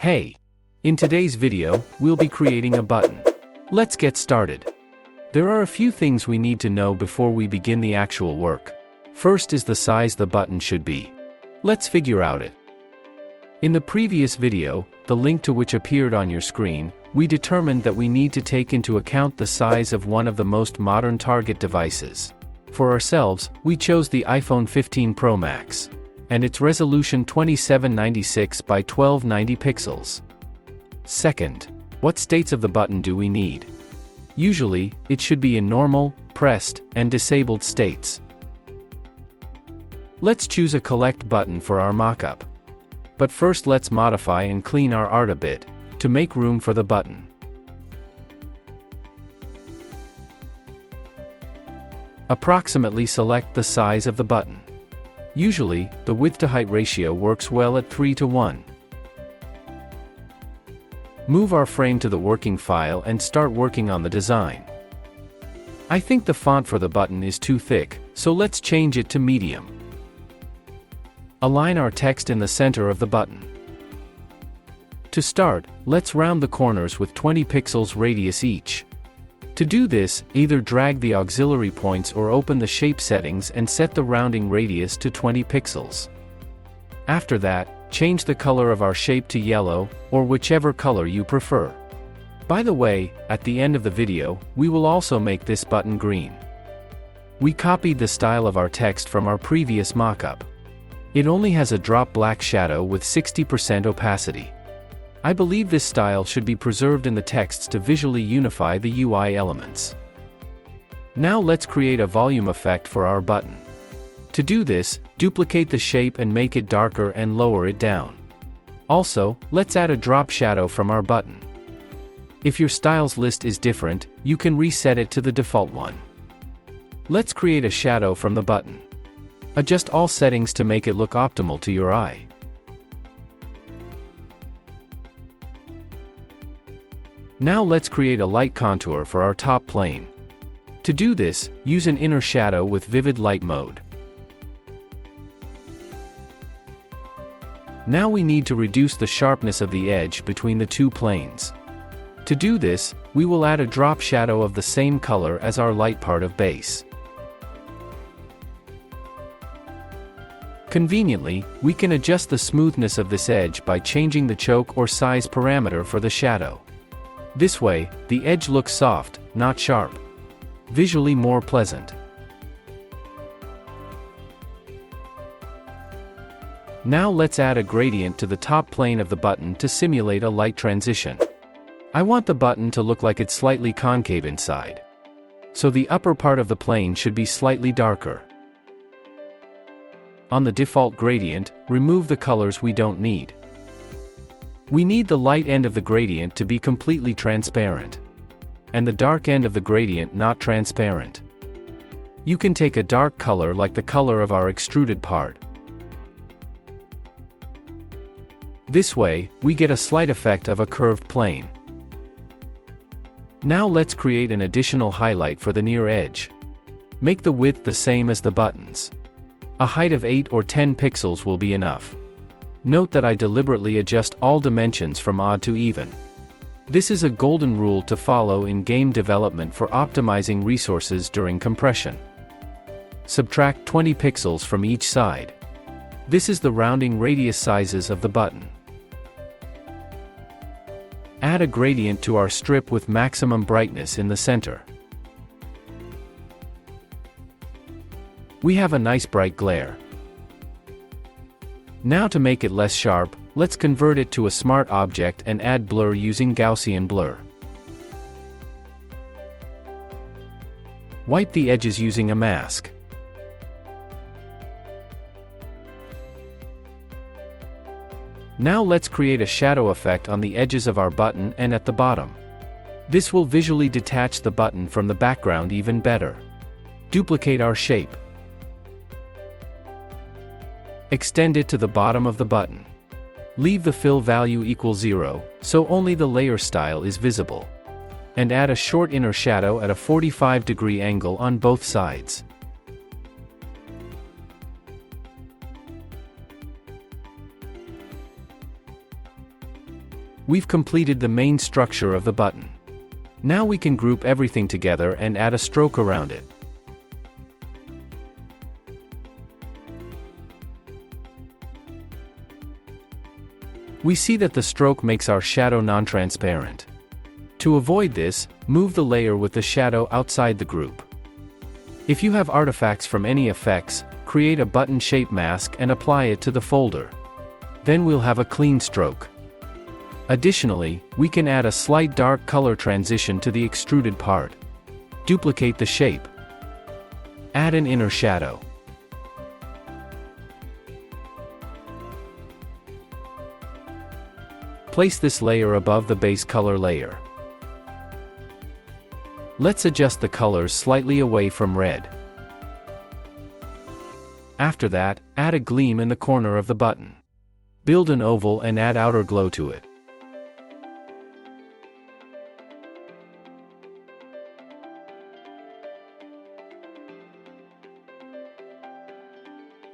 Hey! In today's video, we'll be creating a button. Let's get started. There are a few things we need to know before we begin the actual work. First is the size the button should be. Let's figure out it. In the previous video, the link to which appeared on your screen, we determined that we need to take into account the size of one of the most modern target devices. For ourselves, we chose the iPhone 15 Pro Max, and its resolution 2796 by 1290 pixels. Second, what states of the button do we need? Usually, it should be in normal, pressed, and disabled states. Let's choose a collect button for our mockup. But first let's modify and clean our art a bit, to make room for the button. Approximately select the size of the button. Usually, the width-to-height ratio works well at 3:1. Move our frame to the working file and start working on the design. I think the font for the button is too thick, so let's change it to medium. Align our text in the center of the button. To start, let's round the corners with 20 pixels radius each. To do this, either drag the auxiliary points or open the shape settings and set the rounding radius to 20 pixels. After that, change the color of our shape to yellow, or whichever color you prefer. By the way, at the end of the video, we will also make this button green. We copied the style of our text from our previous mockup. It only has a drop black shadow with 60% opacity. I believe this style should be preserved in the texts to visually unify the UI elements. Now let's create a volume effect for our button. To do this, duplicate the shape and make it darker and lower it down. Also, let's add a drop shadow from our button. If your styles list is different, you can reset it to the default one. Let's create a shadow from the button. Adjust all settings to make it look optimal to your eye. Now let's create a light contour for our top plane. To do this, use an inner shadow with vivid light mode. Now we need to reduce the sharpness of the edge between the two planes. To do this, we will add a drop shadow of the same color as our light part of base. Conveniently, we can adjust the smoothness of this edge by changing the choke or size parameter for the shadow. This way, the edge looks soft, not sharp. Visually more pleasant. Now let's add a gradient to the top plane of the button to simulate a light transition. I want the button to look like it's slightly concave inside. So the upper part of the plane should be slightly darker. On the default gradient, remove the colors we don't need. We need the light end of the gradient to be completely transparent, and the dark end of the gradient not transparent. You can take a dark color like the color of our extruded part. This way, we get a slight effect of a curved plane. Now let's create an additional highlight for the near edge. Make the width the same as the buttons. A height of 8 or 10 pixels will be enough. Note that I deliberately adjust all dimensions from odd to even. This is a golden rule to follow in game development for optimizing resources during compression. Subtract 20 pixels from each side. This is the rounding radius sizes of the button. Add a gradient to our strip with maximum brightness in the center. We have a nice bright glare. Now to make it less sharp, let's convert it to a smart object and add blur using Gaussian blur. Wipe the edges using a mask. Now let's create a shadow effect on the edges of our button and at the bottom. This will visually detach the button from the background even better. Duplicate our shape. Extend it to the bottom of the button. Leave the fill value equal 0, so only the layer style is visible. And add a short inner shadow at a 45-degree angle on both sides. We've completed the main structure of the button. Now we can group everything together and add a stroke around it. We see that the stroke makes our shadow non-transparent. To avoid this, move the layer with the shadow outside the group. If you have artifacts from any effects, create a button shape mask and apply it to the folder. Then we'll have a clean stroke. Additionally, we can add a slight dark color transition to the extruded part. Duplicate the shape. Add an inner shadow. Place this layer above the base color layer. Let's adjust the colors slightly away from red. After that, add a gleam in the corner of the button. Build an oval and add outer glow to it.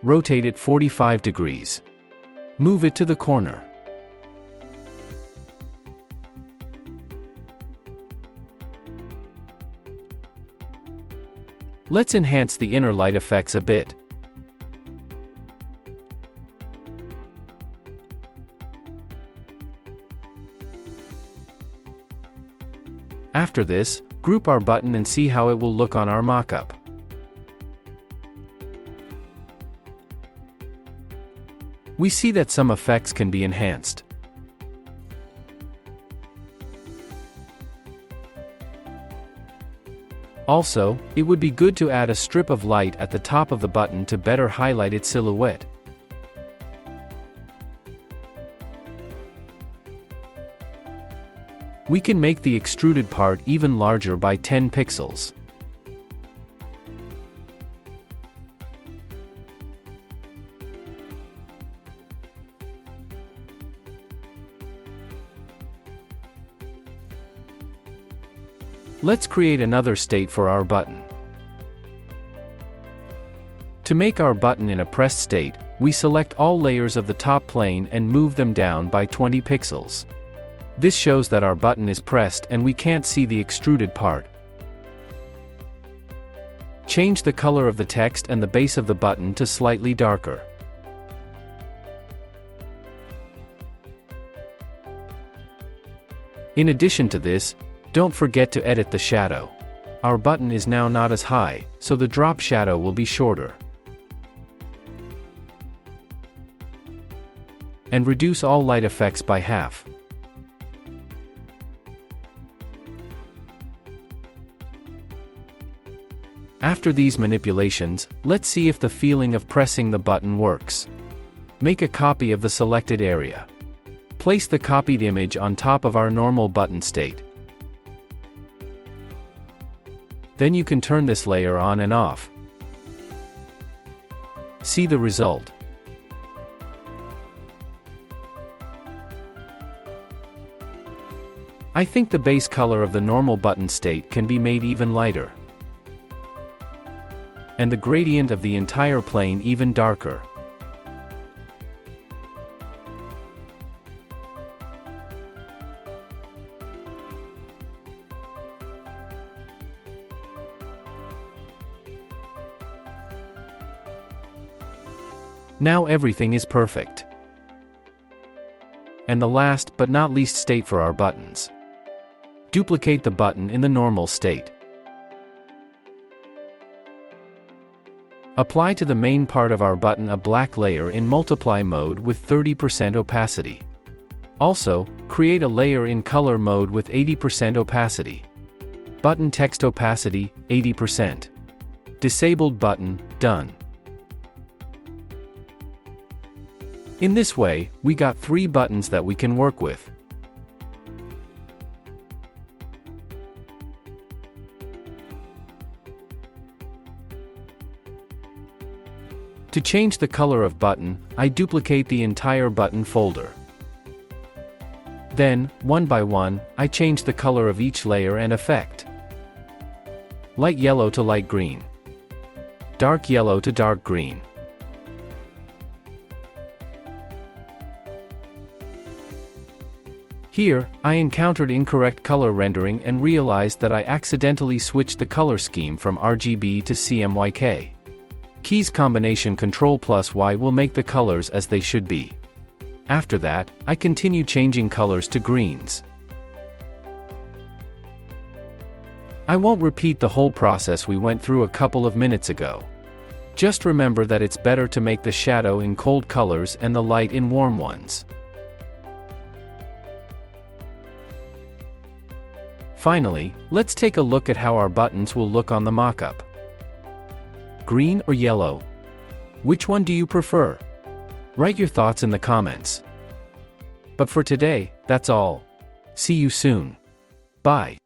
Rotate it 45 degrees. Move it to the corner. Let's enhance the inner light effects a bit. After this, group our button and see how it will look on our mockup. We see that some effects can be enhanced. Also, it would be good to add a strip of light at the top of the button to better highlight its silhouette. We can make the extruded part even larger by 10 pixels. Let's create another state for our button. To make our button in a pressed state, we select all layers of the top plane and move them down by 20 pixels. This shows that our button is pressed and we can't see the extruded part. Change the color of the text and the base of the button to slightly darker. In addition to this, don't forget to edit the shadow. Our button is now not as high, so the drop shadow will be shorter. And reduce all light effects by half. After these manipulations, let's see if the feeling of pressing the button works. Make a copy of the selected area. Place the copied image on top of our normal button state. Then you can turn this layer on and off. See the result. I think the base color of the normal button state can be made even lighter. And the gradient of the entire plane even darker. Now everything is perfect. And the last but not least state for our buttons. Duplicate the button in the normal state. Apply to the main part of our button a black layer in multiply mode with 30% opacity. Also, create a layer in color mode with 80% opacity. Button text opacity, 80%. Disabled button, done. In this way, we got 3 buttons that we can work with. To change the color of button, I duplicate the entire button folder. Then, one by one, I change the color of each layer and effect. Light yellow to light green. Dark yellow to dark green. Here, I encountered incorrect color rendering and realized that I accidentally switched the color scheme from RGB to CMYK. Keys combination Ctrl+Y will make the colors as they should be. After that, I continue changing colors to greens. I won't repeat the whole process we went through a couple of minutes ago. Just remember that it's better to make the shadow in cold colors and the light in warm ones. Finally, let's take a look at how our buttons will look on the mockup. Green or yellow? Which one do you prefer? Write your thoughts in the comments. But for today, that's all. See you soon. Bye.